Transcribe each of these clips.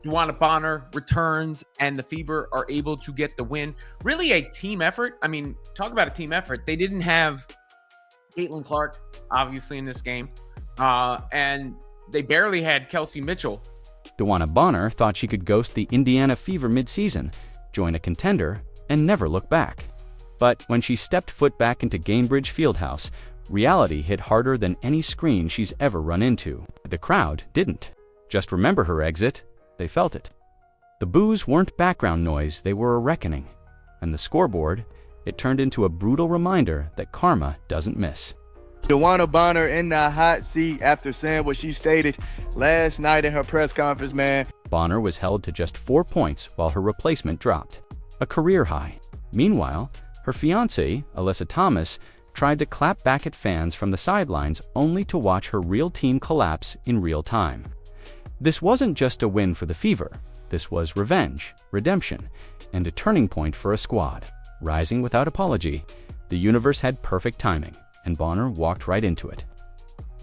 DeWanna Bonner returns and the Fever are able to get the win. Really a team effort. I mean, talk about a team effort. They didn't have Caitlin Clark, obviously, in this game. And they barely had Kelsey Mitchell. DeWanna Bonner thought she could ghost the Indiana Fever mid-season, join a contender, and never look back. But when she stepped foot back into Gainbridge Fieldhouse, reality hit harder than any screen she's ever run into. The crowd didn't just remember her exit, they felt it. The boos weren't background noise, they were a reckoning. And the scoreboard, it turned into a brutal reminder that karma doesn't miss. DeWanna Bonner in the hot seat after saying what she stated last night in her press conference, man. Bonner was held to just 4 points while her replacement dropped, a career high. Meanwhile, her fiancé, Alyssa Thomas, tried to clap back at fans from the sidelines only to watch her real team collapse in real time. This wasn't just a win for the Fever. This was revenge, redemption, and a turning point for a squad. Rising without apology, the universe had perfect timing, and Bonner walked right into it.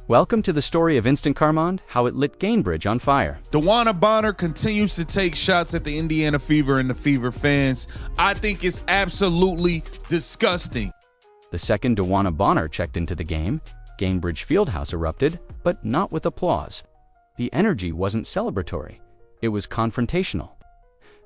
Welcome to the story of Instant Carmond, how it lit Gainbridge on fire. DeWanna Bonner continues to take shots at the Indiana Fever and the Fever fans. I think it's absolutely disgusting. The second DeWanna Bonner checked into the game, Gainbridge Fieldhouse erupted, but not with applause. The energy wasn't celebratory, it was confrontational.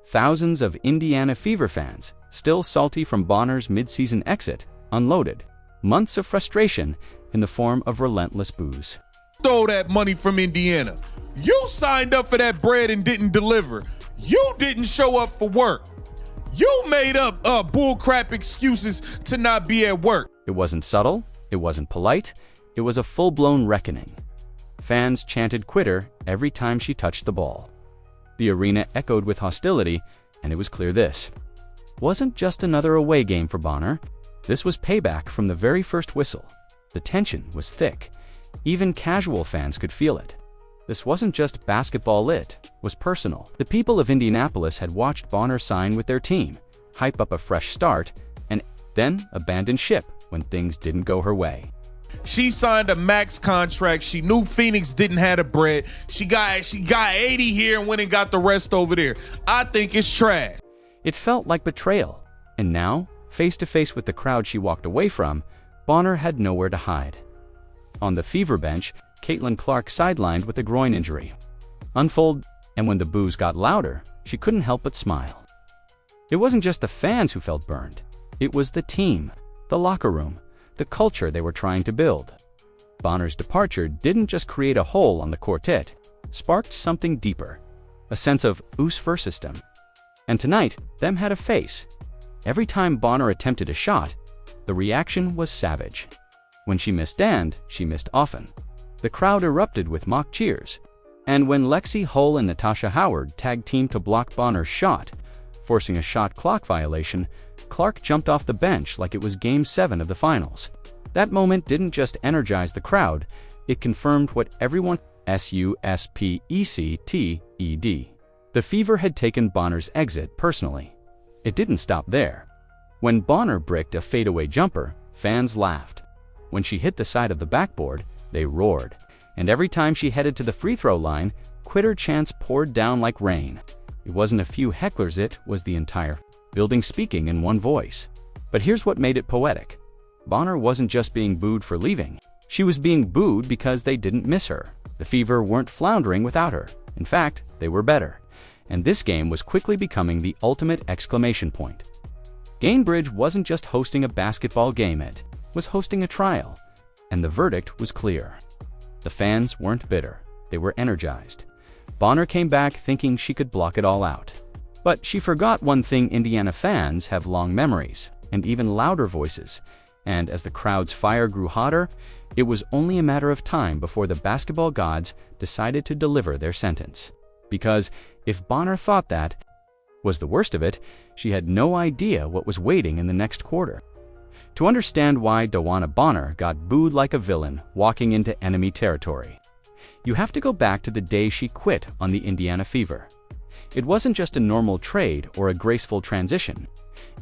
Thousands of Indiana Fever fans, still salty from Bonner's mid-season exit, unloaded months of frustration in the form of relentless boos. Throw that money from Indiana. You signed up for that bread and didn't deliver. You didn't show up for work. You made up bullcrap excuses to not be at work. It wasn't subtle, it wasn't polite, it was a full-blown reckoning. Fans chanted quitter every time she touched the ball. The arena echoed with hostility, and it was clear this wasn't just another away game for Bonner. This was payback from the very first whistle. The tension was thick. Even casual fans could feel it. This wasn't just basketball, it was personal. The people of Indianapolis had watched Bonner sign with their team, hype up a fresh start, and then abandon ship when things didn't go her way. She signed a max contract. She knew Phoenix didn't have the bread. She got 80 here and went and got the rest over there. I think it's trash. It felt like betrayal. And now, face to face with the crowd she walked away from, Bonner had nowhere to hide. On the Fever bench, Caitlin Clark sidelined with a groin injury. Unfold, and when the boos got louder, she couldn't help but smile. It wasn't just the fans who felt burned. It was the team, the locker room, the culture they were trying to build. Bonner's departure didn't just create a hole on the quartet, sparked something deeper, a sense of us versus them. And tonight, them had a face. Every time Bonner attempted a shot, the reaction was savage. When she missed and she missed often, the crowd erupted with mock cheers. And when Lexi Hull and Natasha Howard tag teamed to block Bonner's shot, forcing a shot clock violation, Clark jumped off the bench like it was Game 7 of the finals. That moment didn't just energize the crowd, it confirmed what everyone suspected. The Fever had taken Bonner's exit personally. It didn't stop there. When Bonner bricked a fadeaway jumper, fans laughed. When she hit the side of the backboard, they roared. And every time she headed to the free throw line, quitter chants poured down like rain. It wasn't a few hecklers, it was the entire building speaking in one voice. But here's what made it poetic. Bonner wasn't just being booed for leaving. She was being booed because they didn't miss her. The Fever weren't floundering without her. In fact, they were better. And this game was quickly becoming the ultimate exclamation point. Gainbridge wasn't just hosting a basketball game, it was hosting a trial. And the verdict was clear. The fans weren't bitter. They were energized. Bonner came back thinking she could block it all out. But she forgot one thing: Indiana fans have long memories, and even louder voices. And as the crowd's fire grew hotter, it was only a matter of time before the basketball gods decided to deliver their sentence. Because if Bonner thought that was the worst of it, she had no idea what was waiting in the next quarter. To understand why DeWanna Bonner got booed like a villain walking into enemy territory, you have to go back to the day she quit on the Indiana Fever. It wasn't just a normal trade or a graceful transition.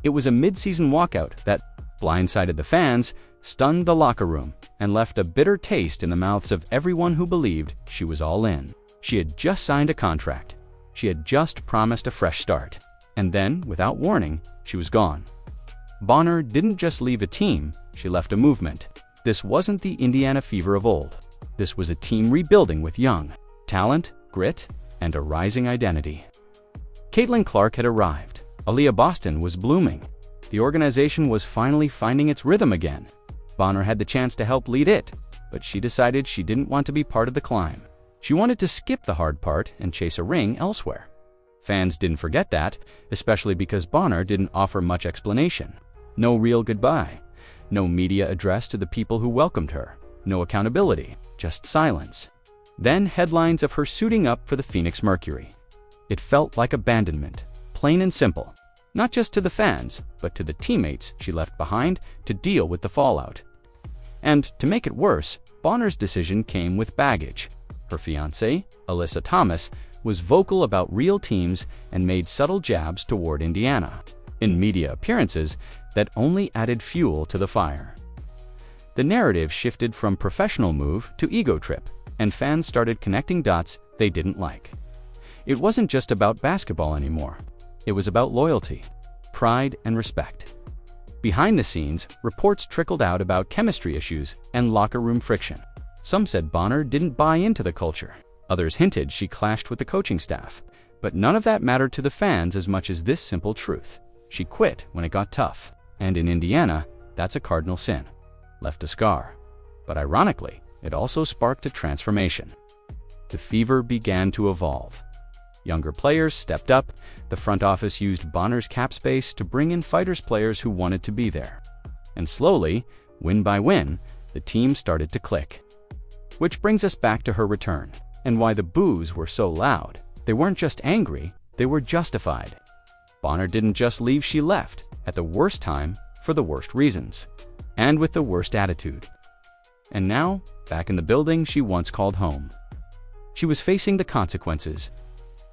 It was a mid-season walkout that blindsided the fans, stunned the locker room, and left a bitter taste in the mouths of everyone who believed she was all in. She had just signed a contract. She had just promised a fresh start. And then, without warning, she was gone. Bonner didn't just leave a team, she left a movement. This wasn't the Indiana Fever of old. This was a team rebuilding with young talent, grit, and a rising identity. Caitlin Clark had arrived. Aaliyah Boston was blooming. The organization was finally finding its rhythm again. Bonner had the chance to help lead it, but she decided she didn't want to be part of the climb. She wanted to skip the hard part and chase a ring elsewhere. Fans didn't forget that, especially because Bonner didn't offer much explanation. No real goodbye. No media address to the people who welcomed her. No accountability, just silence. Then headlines of her suiting up for the Phoenix Mercury. It felt like abandonment, plain and simple. Not just to the fans, but to the teammates she left behind to deal with the fallout. And to make it worse, Bonner's decision came with baggage. Her fiancée, Alyssa Thomas, was vocal about real teams and made subtle jabs toward Indiana. In media appearances, that only added fuel to the fire. The narrative shifted from professional move to ego trip, and fans started connecting dots they didn't like. It wasn't just about basketball anymore. It was about loyalty, pride, and respect. Behind the scenes, reports trickled out about chemistry issues and locker room friction. Some said Bonner didn't buy into the culture. Others hinted she clashed with the coaching staff. But none of that mattered to the fans as much as this simple truth. She quit when it got tough. And in Indiana, that's a cardinal sin. Left a scar. But ironically, it also sparked a transformation. The Fever began to evolve. Younger players stepped up. The front office used Bonner's cap space to bring in fighters players who wanted to be there. And slowly, win by win, the team started to click. Which brings us back to her return, and why the boos were so loud. They weren't just angry, they were justified. Bonner didn't just leave, she left, at the worst time, for the worst reasons, and with the worst attitude. And now, back in the building she once called home. She was facing the consequences.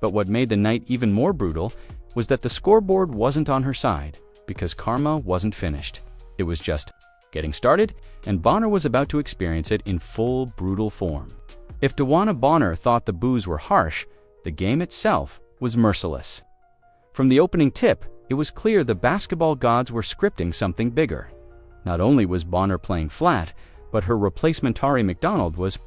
But what made the night even more brutal was that the scoreboard wasn't on her side, because karma wasn't finished. It was just getting started, and Bonner was about to experience it in full, brutal form. If DeWanna Bonner thought the boos were harsh, the game itself was merciless. From the opening tip, it was clear the basketball gods were scripting something bigger. Not only was Bonner playing flat, but her replacement Tari McDonald was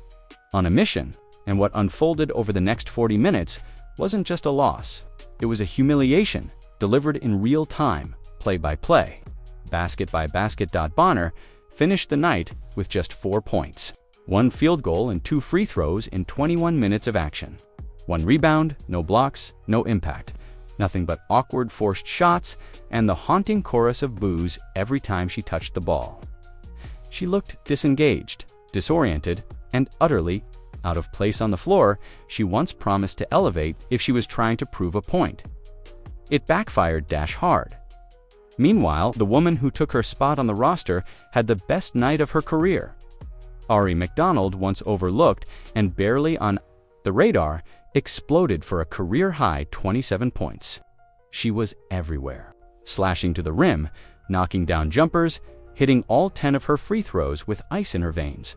on a mission, and what unfolded over the next 40 minutes wasn't just a loss. It was a humiliation, delivered in real time, play by play. Basket by basket. Bonner finished the night with just 4 points. 1 field goal and 2 free throws in 21 minutes of action. 1 rebound, no blocks, no impact. Nothing but awkward forced shots and the haunting chorus of boos every time she touched the ball. She looked disengaged, disoriented, and utterly out of place on the floor she once promised to elevate if she was trying to prove a point. It backfired hard. Meanwhile, the woman who took her spot on the roster had the best night of her career. Ari McDonald, once overlooked and barely on the radar, exploded for a career-high 27 points. She was everywhere, slashing to the rim, knocking down jumpers, hitting all 10 of her free throws with ice in her veins.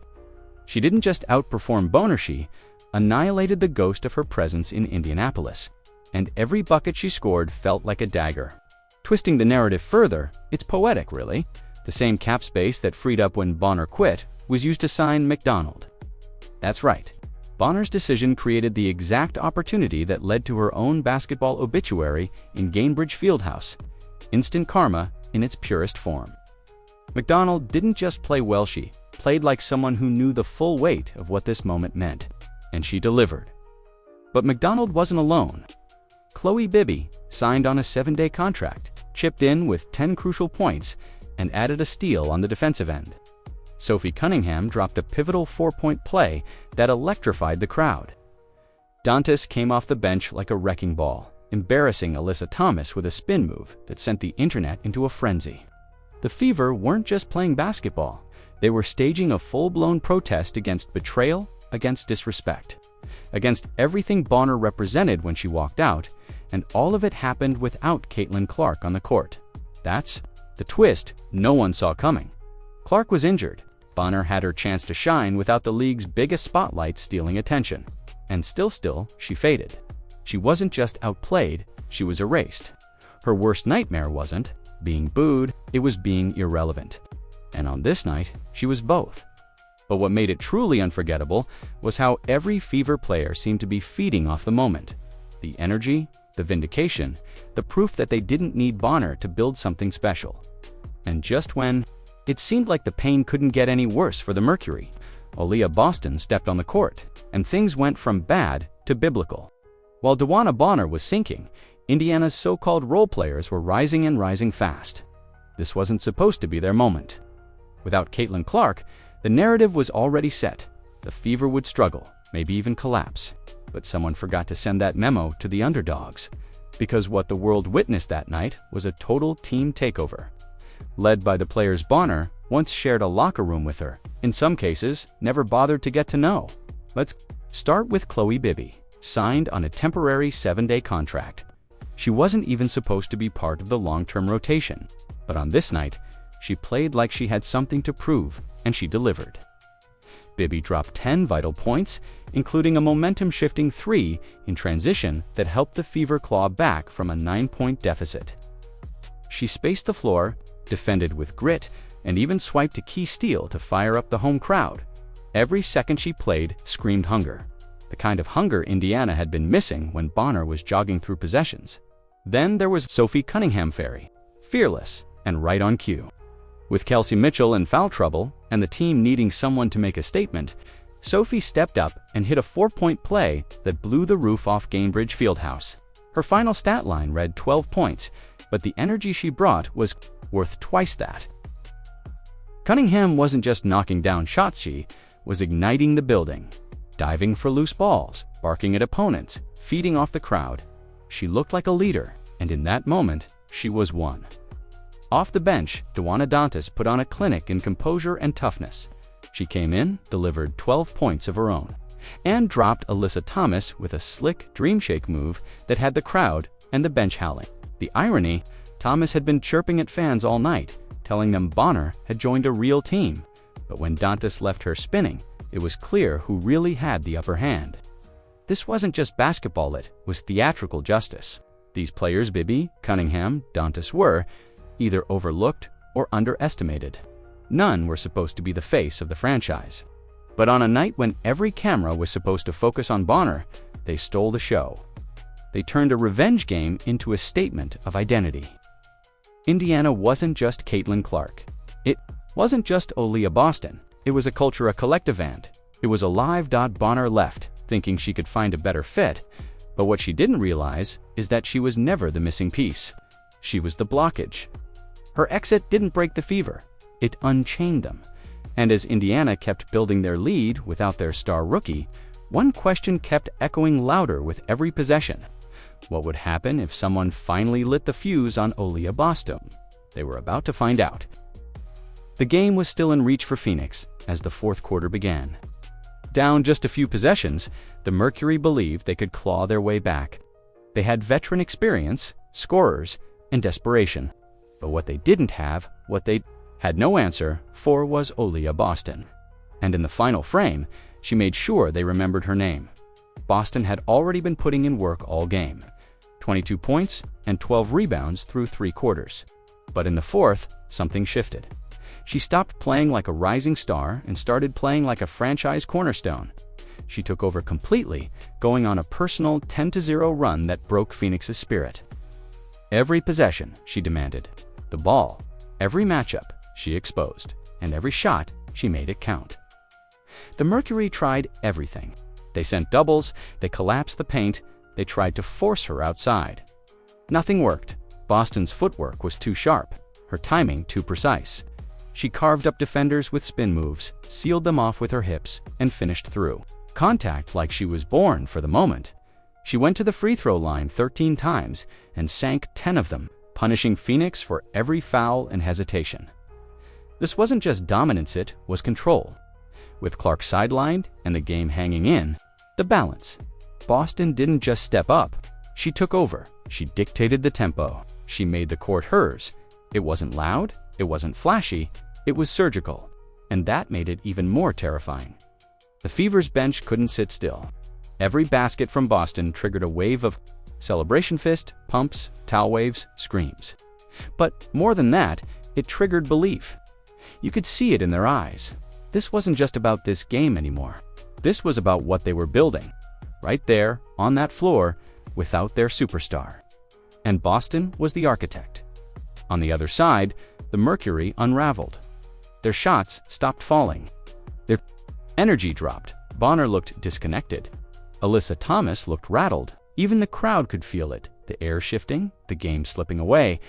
She didn't just outperform Bonner, she annihilated the ghost of her presence in Indianapolis, and every bucket she scored felt like a dagger. Twisting the narrative further, it's poetic, really. The same cap space that freed up when Bonner quit was used to sign McDonald. That's right. Bonner's decision created the exact opportunity that led to her own basketball obituary in Gainbridge Fieldhouse. Instant karma in its purest form. McDonald didn't just play well, she played like someone who knew the full weight of what this moment meant, and she delivered. But McDonald wasn't alone. Chloe Bibby signed on a 7-day contract, chipped in with 10 crucial points, and added a steal on the defensive end. Sophie Cunningham dropped a pivotal 4-point play that electrified the crowd. Dantas came off the bench like a wrecking ball, embarrassing Alyssa Thomas with a spin move that sent the internet into a frenzy. The Fever weren't just playing basketball. They were staging a full-blown protest against betrayal, against disrespect, against everything Bonner represented when she walked out, and all of it happened without Caitlin Clark on the court. That's the twist no one saw coming. Clark was injured. Bonner had her chance to shine without the league's biggest spotlight stealing attention. And still, she faded. She wasn't just outplayed, she was erased. Her worst nightmare wasn't being booed, it was being irrelevant. And on this night, she was both. But what made it truly unforgettable was how every Fever player seemed to be feeding off the moment. The energy, the vindication, the proof that they didn't need Bonner to build something special. And just when it seemed like the pain couldn't get any worse for the Mercury, Aaliyah Boston stepped on the court, and things went from bad to biblical. While DeWanna Bonner was sinking, Indiana's so-called role players were rising and rising fast. This wasn't supposed to be their moment. Without Caitlin Clark, the narrative was already set. The Fever would struggle, maybe even collapse. But someone forgot to send that memo to the underdogs, because what the world witnessed that night was a total team takeover. Led by the players Bonner once shared a locker room with her, in some cases, never bothered to get to know. Let's start with Chloe Bibby, signed on a temporary 7-day contract. She wasn't even supposed to be part of the long-term rotation, but on this night, she played like she had something to prove, and she delivered. Bibby dropped 10 vital points, including a momentum-shifting 3 in transition that helped the Fever claw back from a 9-point deficit. She spaced the floor, defended with grit, and even swiped a key steal to fire up the home crowd. Every second she played screamed hunger, the kind of hunger Indiana had been missing when Bonner was jogging through possessions. Then there was Sophie Cunningham Ferry, fearless and right on cue. With Kelsey Mitchell in foul trouble and the team needing someone to make a statement, Sophie stepped up and hit a 4-point play that blew the roof off Gainbridge Fieldhouse. Her final stat line read 12 points, but the energy she brought was worth twice that. Cunningham wasn't just knocking down shots, she was igniting the building, diving for loose balls, barking at opponents, feeding off the crowd. She looked like a leader, and in that moment, she was one. Off the bench, DeWanna Dantas put on a clinic in composure and toughness. She came in, delivered 12 points of her own, and dropped Alyssa Thomas with a slick dream shake move that had the crowd and the bench howling. The irony, Thomas had been chirping at fans all night, telling them Bonner had joined a real team. But when Dantas left her spinning, it was clear who really had the upper hand. This wasn't just basketball, it was theatrical justice. These players, Bibby, Cunningham, Dantas, were either overlooked or underestimated. None were supposed to be the face of the franchise. But on a night when every camera was supposed to focus on Bonner, they stole the show. They turned a revenge game into a statement of identity. Indiana wasn't just Caitlin Clark. It wasn't just Aaliyah Boston. It was a culture, a collective, and it was a live. Bonner left, thinking she could find a better fit. But what she didn't realize is that she was never the missing piece. She was the blockage. Her exit didn't break the Fever. It unchained them. And as Indiana kept building their lead without their star rookie, one question kept echoing louder with every possession. What would happen if someone finally lit the fuse on Aaliyah Boston? They were about to find out. The game was still in reach for Phoenix as the fourth quarter began. Down just a few possessions, the Mercury believed they could claw their way back. They had veteran experience, scorers, and desperation. But what they didn't have, what they had no answer for, was Aaliyah Boston. And in the final frame, she made sure they remembered her name. Boston had already been putting in work all game. 22 points and 12 rebounds through 3 quarters. But in the fourth, something shifted. She stopped playing like a rising star and started playing like a franchise cornerstone. She took over completely, going on a personal 10-0 run that broke Phoenix's spirit. Every possession, she demanded. The ball. Every matchup, she exposed. And every shot, she made it count. The Mercury tried everything. They sent doubles, they collapsed the paint, they tried to force her outside. Nothing worked. Boston's footwork was too sharp, her timing too precise. She carved up defenders with spin moves, sealed them off with her hips, and finished through contact like she was born for the moment. She went to the free throw line 13 times and sank 10 of them, punishing Phoenix for every foul and hesitation. This wasn't just dominance, it was control. With Clark sidelined and the game hanging in, the balance. Boston didn't just step up. She took over. She dictated the tempo. She made the court hers. It wasn't loud. It wasn't flashy. It was surgical. And that made it even more terrifying. The Fever's bench couldn't sit still. Every basket from Boston triggered a wave of celebration fist, pumps, towel waves, screams. But more than that, it triggered belief. You could see it in their eyes. This wasn't just about this game anymore. This was about what they were building, right there, on that floor, without their superstar. And Boston was the architect. On the other side, the Mercury unraveled. Their shots stopped falling. Their energy dropped. Bonner looked disconnected. Alyssa Thomas looked rattled. Even the crowd could feel it, the air shifting, the game slipping away,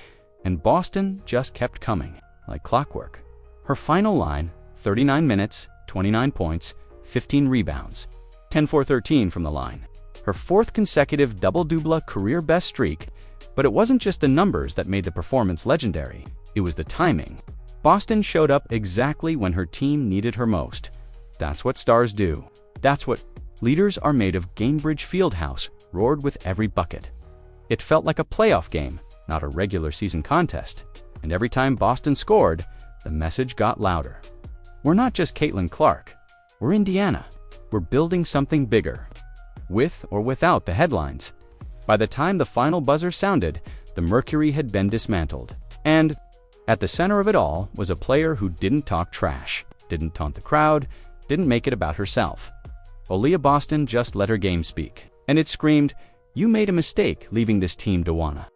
and Boston just kept coming, like clockwork. Her final line, 39 minutes, 29 points, 15 rebounds, 10-4-13 from the line. Her fourth consecutive double-double career best streak, but it wasn't just the numbers that made the performance legendary, it was the timing. Boston showed up exactly when her team needed her most. That's what stars do. That's what leaders are made of. Gainbridge Fieldhouse roared with every bucket. It felt like a playoff game, not a regular season contest. And every time Boston scored, the message got louder. We're not just Caitlin Clark. We're Indiana. We're building something bigger. With or without the headlines. By the time the final buzzer sounded, the Mercury had been dismantled. And at the center of it all was a player who didn't talk trash, didn't taunt the crowd, didn't make it about herself. Aaliyah Boston just let her game speak. And it screamed, "You made a mistake leaving this team, DeWanna."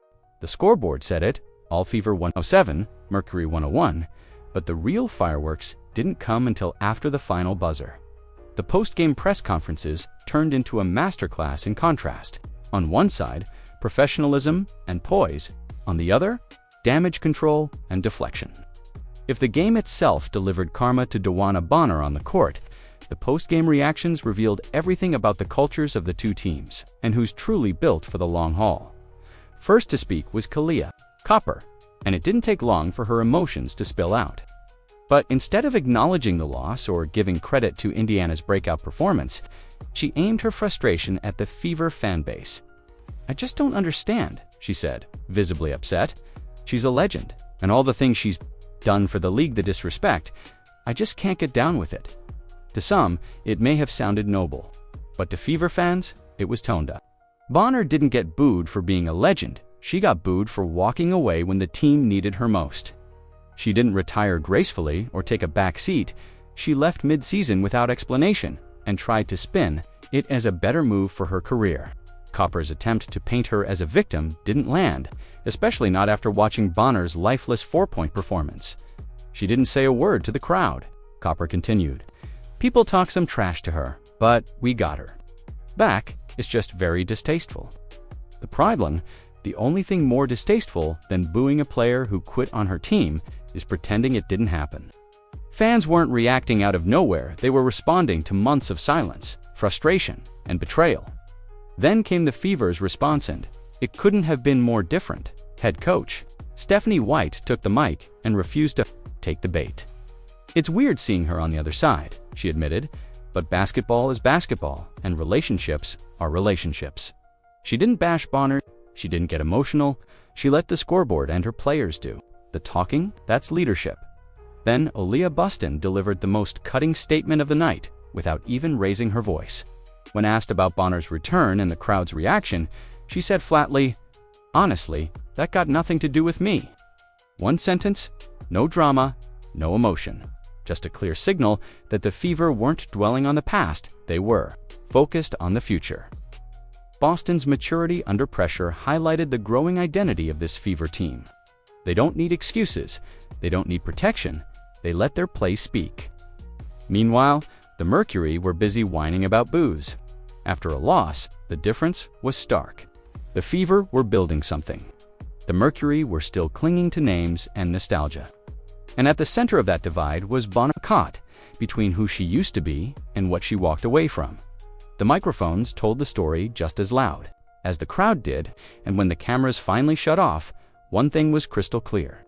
The scoreboard said it, All Fever 107, Mercury 101, but the real fireworks didn't come until after the final buzzer. The post-game press conferences turned into a masterclass in contrast. On one side, professionalism and poise. On the other, damage control and deflection. If the game itself delivered karma to DeWanna Bonner on the court, the post-game reactions revealed everything about the cultures of the two teams and who's truly built for the long haul. First to speak was Kalia Copper, and it didn't take long for her emotions to spill out. But instead of acknowledging the loss or giving credit to Indiana's breakout performance, she aimed her frustration at the Fever fan base. "I just don't understand," she said, visibly upset. "She's a legend, and all the things she's done for the league, the disrespect, I just can't get down with it." To some, it may have sounded noble, but to Fever fans, it was toned up. Bonner didn't get booed for being a legend. She got booed for walking away when the team needed her most. She didn't retire gracefully or take a back seat. She left mid-season without explanation and tried to spin it as a better move for her career. Copper's attempt to paint her as a victim didn't land, especially not after watching Bonner's lifeless four-point performance. She didn't say a word to the crowd. Copper continued, "People talk some trash to her, but we got her back. It's just very distasteful." The problem, the only thing more distasteful than booing a player who quit on her team, is pretending it didn't happen. Fans weren't reacting out of nowhere. They were responding to months of silence, frustration, and betrayal. Then came the Fever's response, and it couldn't have been more different. Head coach Stephanie White took the mic and refused to take the bait. "It's weird seeing her on the other side," she admitted, "but basketball is basketball, and relationships are relationships." She didn't bash Bonner. She didn't get emotional. She let the scoreboard and her players do the talking. That's leadership. Then Aaliyah Boston delivered the most cutting statement of the night without even raising her voice. When asked about Bonner's return and the crowd's reaction, she said flatly, "Honestly, that got nothing to do with me." One sentence, no drama, no emotion. Just a clear signal that the Fever weren't dwelling on the past. They were focused on the future. Boston's maturity under pressure highlighted the growing identity of this Fever team. They don't need excuses. They don't need protection. They let their play speak. Meanwhile, the Mercury were busy whining about booze. After a loss, the difference was stark. The Fever were building something. The Mercury were still clinging to names and nostalgia. And at the center of that divide was Bonner, caught between who she used to be and what she walked away from. The microphones told the story just as loud as the crowd did, and when the cameras finally shut off, one thing was crystal clear.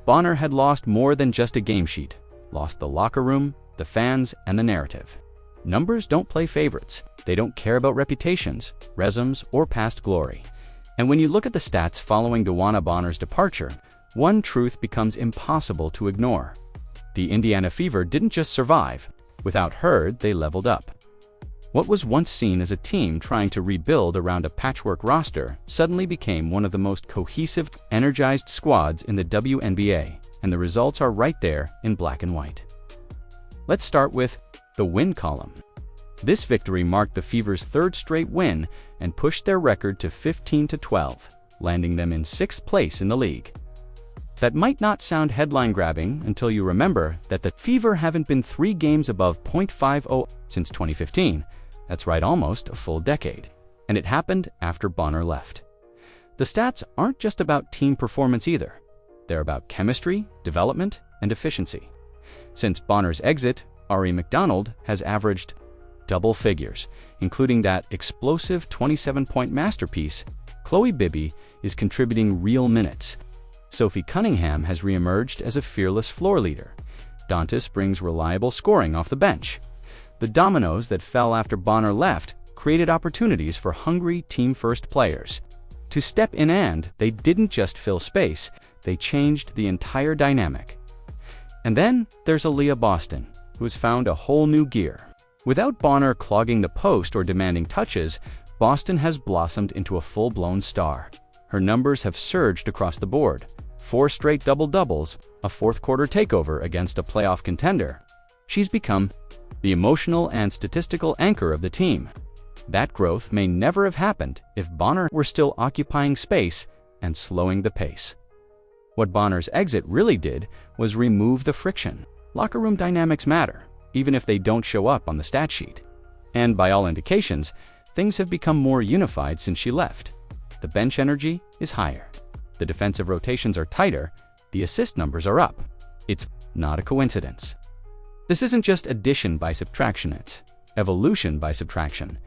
Bonner had lost more than just a game sheet, lost the locker room, the fans, and the narrative. Numbers don't play favorites. They don't care about reputations, resumes, or past glory. And when you look at the stats following DeWanna Bonner's departure, one truth becomes impossible to ignore. The Indiana Fever didn't just survive. Without her, they leveled up. What was once seen as a team trying to rebuild around a patchwork roster suddenly became one of the most cohesive, energized squads in the WNBA, and the results are right there in black and white. Let's start with the win column. This victory marked the Fever's third straight win and pushed their record to 15-12, landing them in 6th place in the league. That might not sound headline-grabbing until you remember that the Fever haven't been 3 games above .50 since 2015. That's right, almost a full decade. And it happened after Bonner left. The stats aren't just about team performance either. They're about chemistry, development, and efficiency. Since Bonner's exit, Ari McDonald has averaged double figures, including that explosive 27-point masterpiece. Chloe Bibby is contributing real minutes. Sophie Cunningham has reemerged as a fearless floor leader. Dantas brings reliable scoring off the bench. The dominoes that fell after Bonner left created opportunities for hungry team-first players to step in, and they didn't just fill space, they changed the entire dynamic. And then there's Aaliyah Boston, who has found a whole new gear. Without Bonner clogging the post or demanding touches, Boston has blossomed into a full-blown star. Her numbers have surged across the board. 4 straight double-doubles, a fourth-quarter takeover against a playoff contender. She's become the emotional and statistical anchor of the team. That growth may never have happened if Bonner were still occupying space and slowing the pace. What Bonner's exit really did was remove the friction. Locker room dynamics matter, even if they don't show up on the stat sheet. And by all indications, things have become more unified since she left. The bench energy is higher. The defensive rotations are tighter. The assist numbers are up. It's not a coincidence. This isn't just addition by subtraction, it's evolution by subtraction.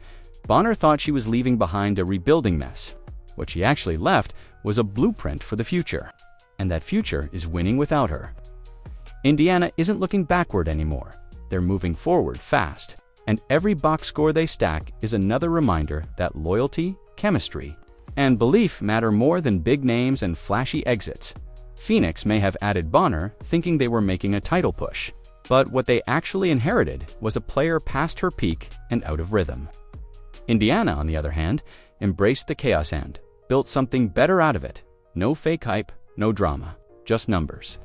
Bonner thought she was leaving behind a rebuilding mess. What she actually left was a blueprint for the future. And that future is winning without her. Indiana isn't looking backward anymore. They're moving forward fast. And every box score they stack is another reminder that loyalty, chemistry, and belief matter more than big names and flashy exits. Phoenix may have added Bonner thinking they were making a title push. But what they actually inherited was a player past her peak and out of rhythm. Indiana, on the other hand, embraced the chaos and built something better out of it. No fake hype, no drama, just numbers.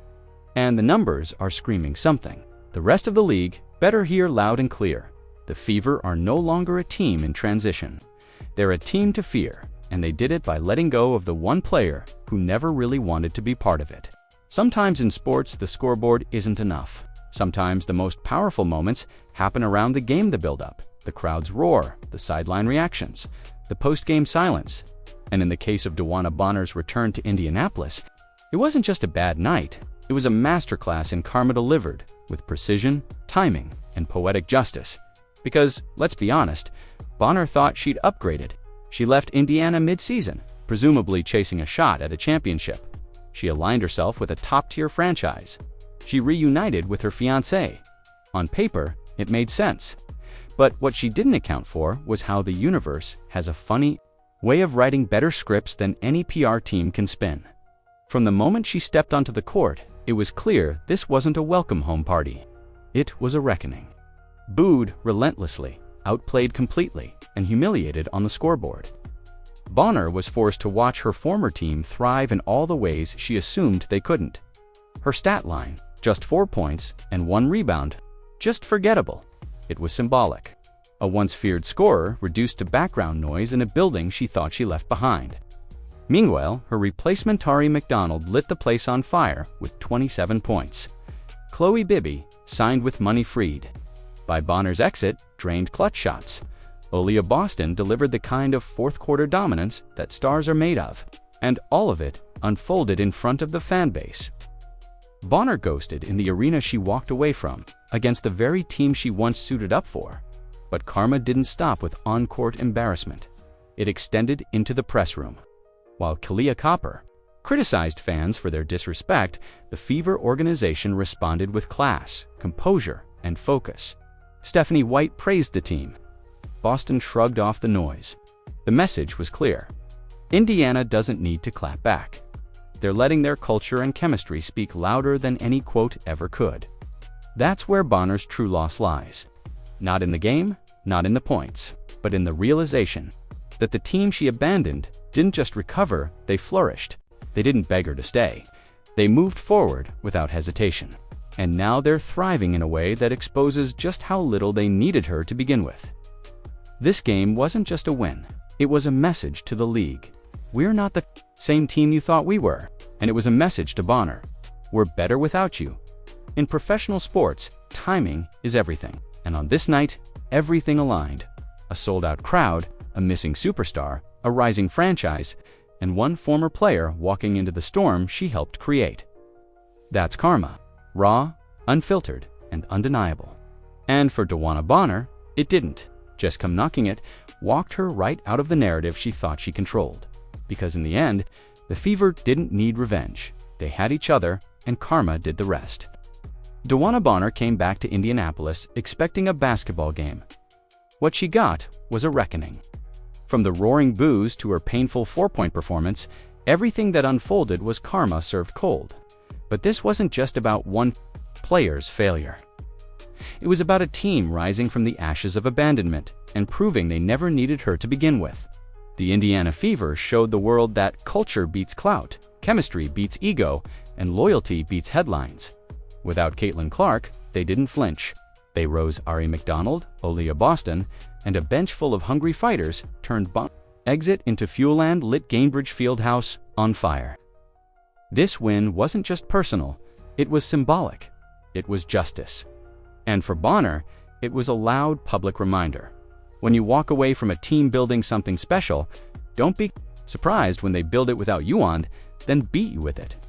And the numbers are screaming something. The rest of the league better hear loud and clear. The Fever are no longer a team in transition. They're a team to fear, and they did it by letting go of the one player who never really wanted to be part of it. Sometimes in sports, the scoreboard isn't enough. Sometimes the most powerful moments happen around the game, the build-up, the crowd's roar, the sideline reactions, the post-game silence. And in the case of DeWanna Bonner's return to Indianapolis, it wasn't just a bad night. It was a masterclass in karma delivered with precision, timing, and poetic justice. Because, let's be honest, Bonner thought she'd upgraded. She left Indiana mid-season, presumably chasing a shot at a championship. She aligned herself with a top-tier franchise. She reunited with her fiancé. On paper, it made sense. But what she didn't account for was how the universe has a funny way of writing better scripts than any PR team can spin. From the moment she stepped onto the court, it was clear this wasn't a welcome home party. It was a reckoning. Booed relentlessly, outplayed completely, and humiliated on the scoreboard. Bonner was forced to watch her former team thrive in all the ways she assumed they couldn't. Her stat line, just 4 points and 1 rebound, just forgettable. It was symbolic. A once feared scorer reduced to background noise in a building she thought she left behind. Meanwhile, her replacement Ari McDonald lit the place on fire with 27 points. Chloe Bibby signed with money freed. By Bonner's exit, drained clutch shots. Aaliyah Boston delivered the kind of fourth-quarter dominance that stars are made of. And all of it unfolded in front of the fan base. Bonner ghosted in the arena she walked away from, against the very team she once suited up for. But karma didn't stop with on-court embarrassment. It extended into the press room. While Kalia Copper criticized fans for their disrespect, the Fever organization responded with class, composure, and focus. Stephanie White praised the team. Boston shrugged off the noise. The message was clear. Indiana doesn't need to clap back. They're letting their culture and chemistry speak louder than any quote ever could. That's where Bonner's true loss lies. Not in the game, not in the points, but in the realization that the team she abandoned didn't just recover, they flourished. They didn't beg her to stay. They moved forward without hesitation. And now they're thriving in a way that exposes just how little they needed her to begin with. This game wasn't just a win. It was a message to the league. We're not the same team you thought we were. And it was a message to Bonner. We're better without you. In professional sports, timing is everything. And on this night, everything aligned. A sold-out crowd, a missing superstar, a rising franchise, and one former player walking into the storm she helped create. That's karma. Raw, unfiltered, and undeniable. And for DeWanna Bonner, it didn't just come knocking. It walked her right out of the narrative she thought she controlled. Because in the end, the Fever didn't need revenge. They had each other, and karma did the rest. DeWanna Bonner came back to Indianapolis expecting a basketball game. What she got was a reckoning. From the roaring boos to her painful 4-point performance, everything that unfolded was karma served cold. But this wasn't just about one player's failure. It was about a team rising from the ashes of abandonment and proving they never needed her to begin with. The Indiana Fever showed the world that culture beats clout, chemistry beats ego, and loyalty beats headlines. Without Caitlin Clark, they didn't flinch. They rose Ari McDonald, Aaliyah Boston, and a bench full of hungry fighters turned Bonner's exit into fuel and lit Gainbridge Fieldhouse on fire. This win wasn't just personal, it was symbolic. It was justice. And for Bonner, it was a loud public reminder. When you walk away from a team building something special, don't be surprised when they build it without you on, then beat you with it.